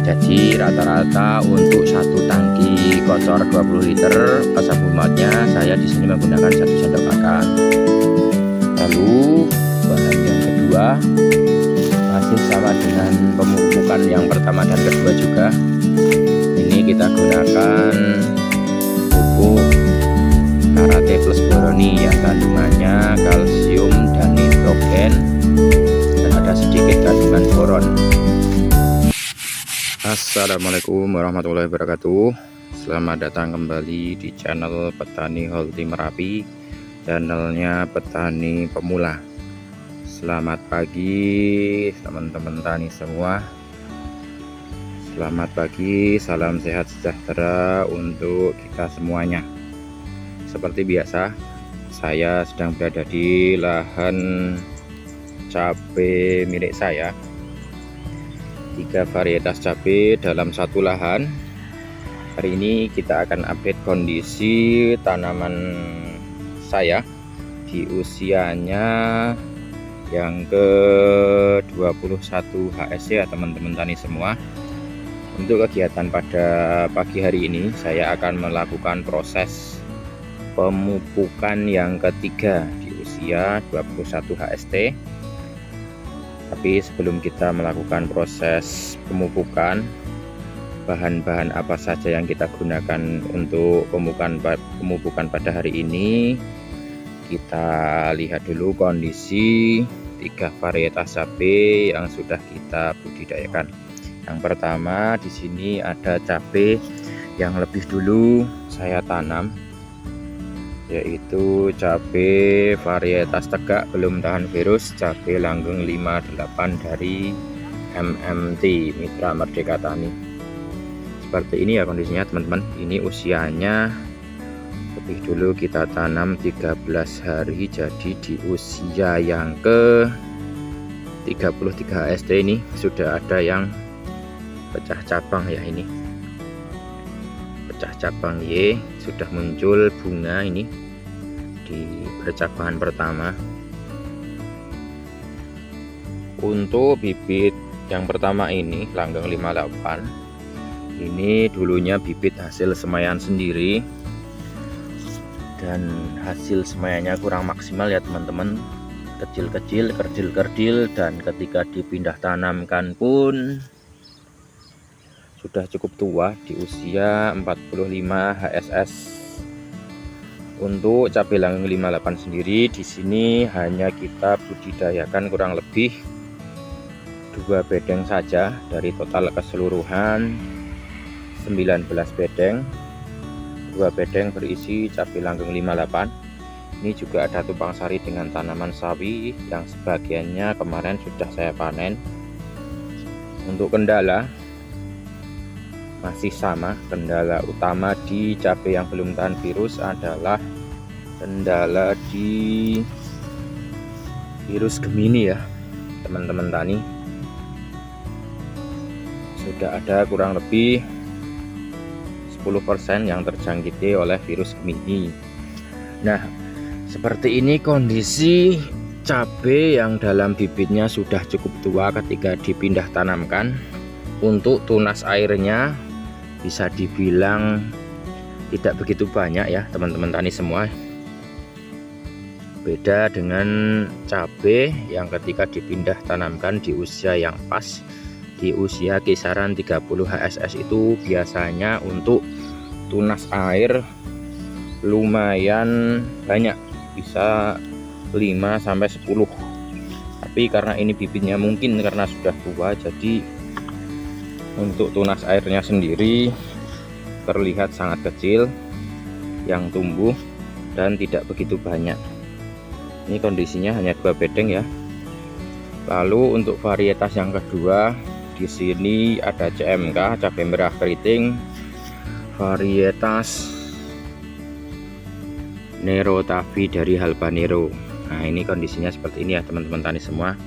Jadi rata-rata untuk satu tangki kocor 20 liter asam umatnya saya di sini menggunakan 1 sendok makan. Lalu bahan yang kedua masih sama dengan pemupukan yang pertama dan kedua juga. Ini kita gunakan pupuk Karate Plus Boroni yang kandungannya kalsium dan nitrogen dan ada sedikit kandungan boron. Assalamualaikum warahmatullahi wabarakatuh. Selamat datang kembali di channel Petani Holti Merapi, channelnya petani pemula. Selamat pagi teman-teman tani semua. Selamat pagi, salam sehat sejahtera untuk kita semuanya. Seperti biasa, saya sedang berada di lahan cabai milik saya. 3 varietas cabai dalam satu lahan. Hari ini kita akan update kondisi tanaman saya di usianya yang ke-21 HSC ya teman-teman tani semua. Untuk kegiatan pada pagi hari ini saya akan melakukan proses pemupukan yang ketiga di usia 21 HST. Tapi sebelum kita melakukan proses pemupukan, bahan-bahan apa saja yang kita gunakan untuk pemupukan pada hari ini, kita lihat dulu kondisi 3 varietas cabai yang sudah kita budidayakan. Yang pertama di sini ada cabai yang lebih dulu saya tanam, yaitu cabai varietas tegak belum tahan virus, cabai langgeng 58 dari MMT Mitra Merdeka Tani. Seperti ini ya kondisinya teman-teman. Ini usianya lebih dulu kita tanam 13 hari, jadi di usia yang ke 33 HST ini sudah ada yang pecah cabang ya. Ini pecah cabang Y, sudah muncul bunga ini di percabangan pertama. Untuk bibit yang pertama ini langgeng 58, ini dulunya bibit hasil semaian sendiri dan hasil semaiannya kurang maksimal ya teman-teman, kecil-kecil, kerdil-kerdil, dan ketika dipindah tanamkan pun sudah cukup tua di usia 45 HSS. Untuk cabai langgeng 58 sendiri di sini hanya kita budidayakan kurang lebih 2 bedeng saja dari total keseluruhan 19 bedeng. 2 bedeng berisi cabai langgeng 58. Ini juga ada tumpang sari dengan tanaman sawi yang sebagiannya kemarin sudah saya panen. Untuk kendala masih sama, kendala utama di cabai yang belum tahan virus adalah kendala di virus Gemini ya teman-teman tani. Sudah ada kurang lebih 10% yang terjangkiti oleh virus Gemini. Nah, seperti ini kondisi cabai yang dalam bibitnya sudah cukup tua ketika dipindah tanamkan. Untuk tunas airnya bisa dibilang tidak begitu banyak ya teman-teman tani semua. Beda dengan cabai yang ketika dipindah tanamkan di usia yang pas, di usia kisaran 30 HSS itu biasanya untuk tunas air lumayan banyak, bisa 5-10. Tapi karena ini bibitnya mungkin karena sudah tua, jadi untuk tunas airnya sendiri terlihat sangat kecil yang tumbuh dan tidak begitu banyak. Ini kondisinya hanya 2 bedeng ya. Lalu untuk varietas yang kedua di sini ada CMK, cabai merah keriting, varietas Nero Tavi dari Halbanero. Nah, ini kondisinya seperti ini ya teman-teman tani semua.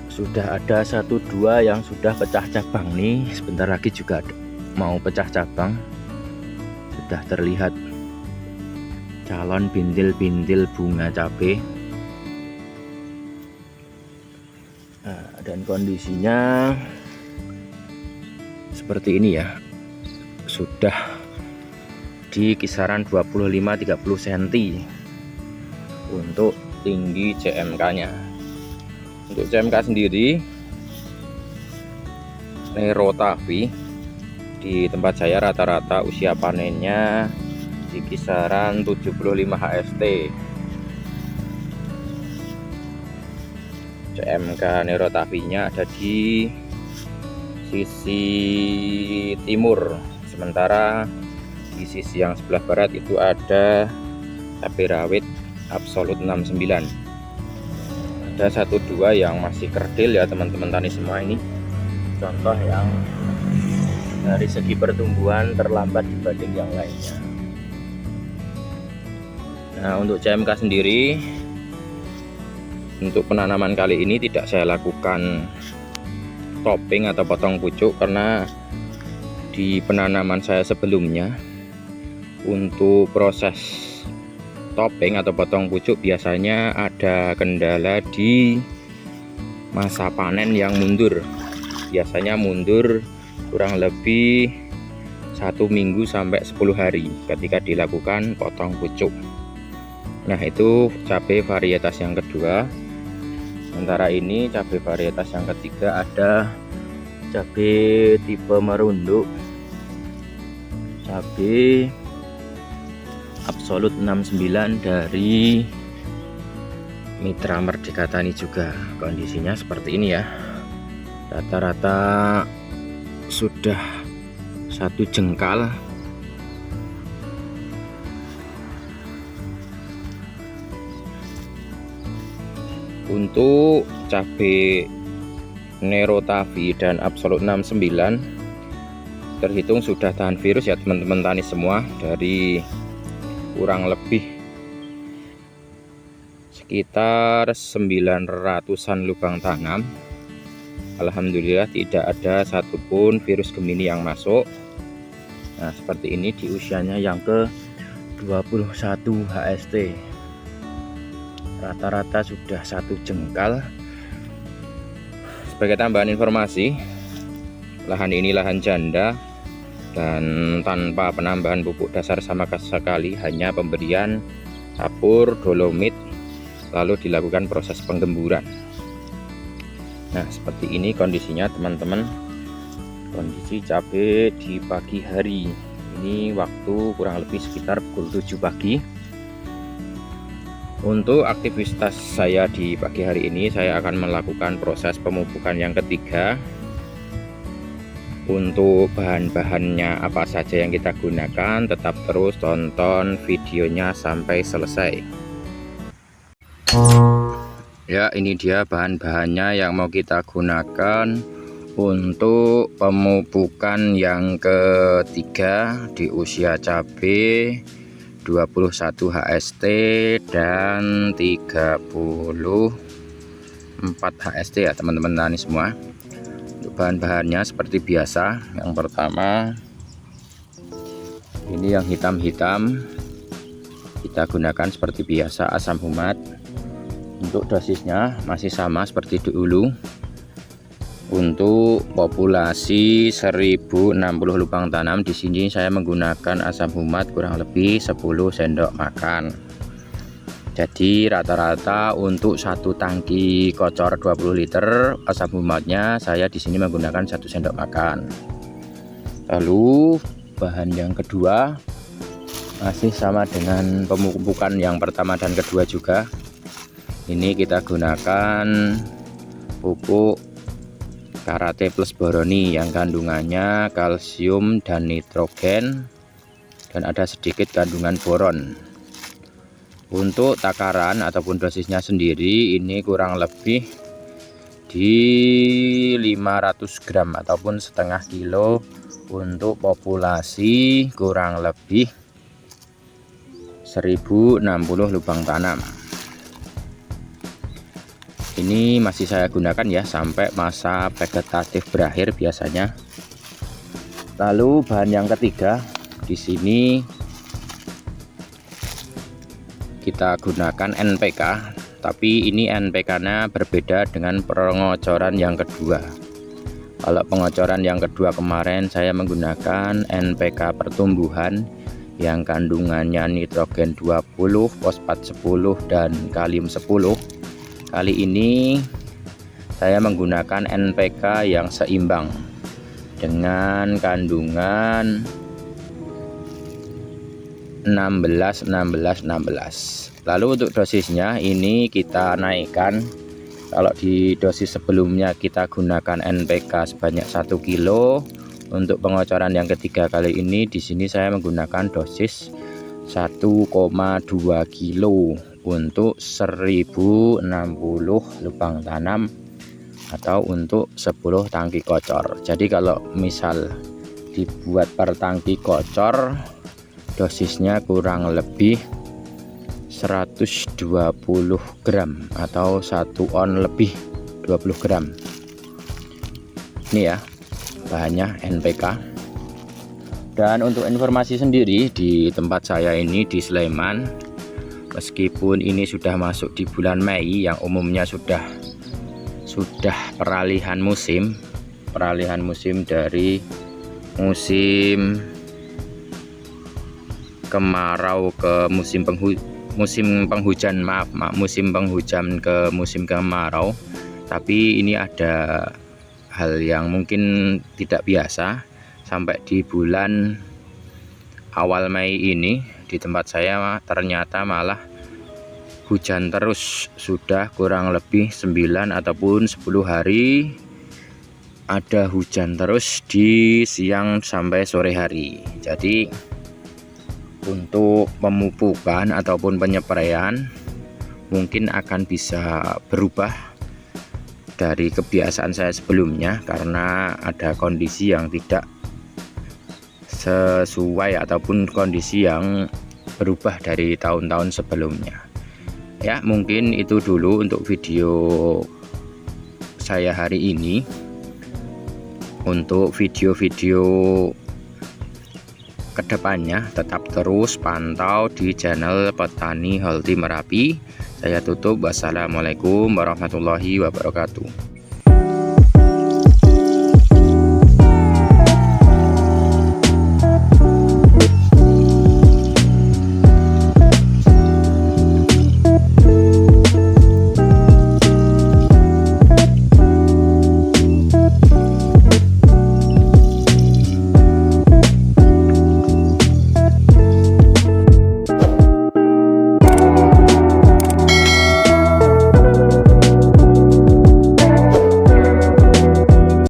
Sudah ada 1-2 yang sudah pecah cabang nih, sebentar lagi juga mau pecah cabang. Sudah terlihat calon bintil-bintil bunga cabai. Nah, dan kondisinya seperti ini ya, sudah di kisaran 25-30 cm untuk tinggi CMK nya. Untuk CMK sendiri Nerotavi di tempat saya rata-rata usia panennya di kisaran 75 HST. CMK Nerotavinya ada di sisi timur, sementara di sisi yang sebelah barat itu ada cabai rawit Absolut 69. Ada 1-2 yang masih kerdil ya teman-teman tani semua. Ini contoh yang dari segi pertumbuhan terlambat dibanding yang lainnya. Nah, untuk CMK sendiri, untuk penanaman kali ini tidak saya lakukan topping atau potong pucuk, karena di penanaman saya sebelumnya untuk proses topping atau potong pucuk biasanya ada kendala di masa panen yang mundur. Biasanya mundur kurang lebih 1 minggu sampai 10 hari ketika dilakukan potong pucuk. Nah, itu cabai varietas yang kedua. Sementara ini cabai varietas yang ketiga ada cabai tipe merunduk, cabai Absolut 69 dari Mitra Merdeka Tani juga. Kondisinya seperti ini ya, rata-rata sudah 1 jengkal. Untuk cabai Nerotavi dan Absolut 69 terhitung sudah tahan virus ya teman-teman tani semua, dari kurang lebih sekitar 900-an lubang tanam. Alhamdulillah tidak ada satupun virus Gemini yang masuk. Nah, seperti ini di usianya yang ke 21 HST. Rata-rata sudah 1 jengkal. Sebagai tambahan informasi, lahan ini lahan janda dan tanpa penambahan pupuk dasar sama sekali, hanya pemberian kapur, dolomit, lalu dilakukan proses penggemburan. Nah, seperti ini kondisinya teman-teman, kondisi cabai di pagi hari. Ini waktu kurang lebih sekitar pukul 7 pagi. Untuk aktivitas saya di pagi hari ini, saya akan melakukan proses pemupukan yang ketiga. Untuk bahan-bahannya apa saja yang kita gunakan, tetap terus tonton videonya sampai selesai. Ya, ini dia bahan-bahannya yang mau kita gunakan untuk pemupukan yang ketiga di usia cabai 21 HST dan 34 HST ya teman-teman tani semua. Untuk bahan-bahannya seperti biasa, yang pertama ini yang hitam-hitam kita gunakan seperti biasa, asam humat. Untuk dosisnya masih sama seperti dulu. Untuk populasi 1060 lubang tanam, di sini saya menggunakan asam humat kurang lebih 10 sendok makan. Jadi rata-rata untuk 1 tangki kocor 20 liter asam humatnya saya di sini menggunakan 1 sendok makan. Lalu bahan yang kedua masih sama dengan pemupukan yang pertama dan kedua juga. Ini kita gunakan pupuk Karate Plus Boroni yang kandungannya kalsium dan nitrogen, dan ada sedikit kandungan boron. Untuk takaran ataupun dosisnya sendiri ini kurang lebih di 500 gram ataupun setengah kilo untuk populasi kurang lebih 1060 lubang tanam. Ini masih saya gunakan ya sampai masa vegetatif berakhir biasanya. Lalu bahan yang ketiga di sini kita gunakan NPK, tapi ini NPK-nya berbeda dengan pengocoran yang kedua. Kalau pengocoran yang kedua kemarin saya menggunakan NPK pertumbuhan yang kandungannya nitrogen 20, fosfat 10 dan kalium 10. Kali ini saya menggunakan NPK yang seimbang dengan kandungan 16. Lalu untuk dosisnya ini kita naikkan. Kalau di dosis sebelumnya kita gunakan NPK sebanyak 1 kilo, untuk pengocoran yang ketiga kali ini di sini saya menggunakan dosis 1,2 kilo untuk 1060 lubang tanam atau untuk 10 tangki kocor. Jadi kalau misal dibuat per tangki kocor, dosisnya kurang lebih 120 gram atau 1 on lebih 20 gram. Ini ya bahannya NPK. Dan untuk informasi sendiri, di tempat saya ini di Sleman, meskipun ini sudah masuk di bulan Mei yang umumnya sudah peralihan musim dari musim kemarau ke musim penghujan ke musim kemarau, tapi ini ada hal yang mungkin tidak biasa. Sampai di bulan awal Mei ini di tempat saya ternyata malah hujan terus, sudah kurang lebih 9 ataupun 10 hari ada hujan terus di siang sampai sore hari. Jadi untuk pemupukan ataupun penyepraian mungkin akan bisa berubah dari kebiasaan saya sebelumnya, karena ada kondisi yang tidak sesuai ataupun kondisi yang berubah dari tahun-tahun sebelumnya. Ya, mungkin itu dulu untuk video saya hari ini. Untuk video-video kedepannya tetap terus pantau di channel Petani Healthy Merapi. Saya tutup. Wassalamualaikum warahmatullahi wabarakatuh.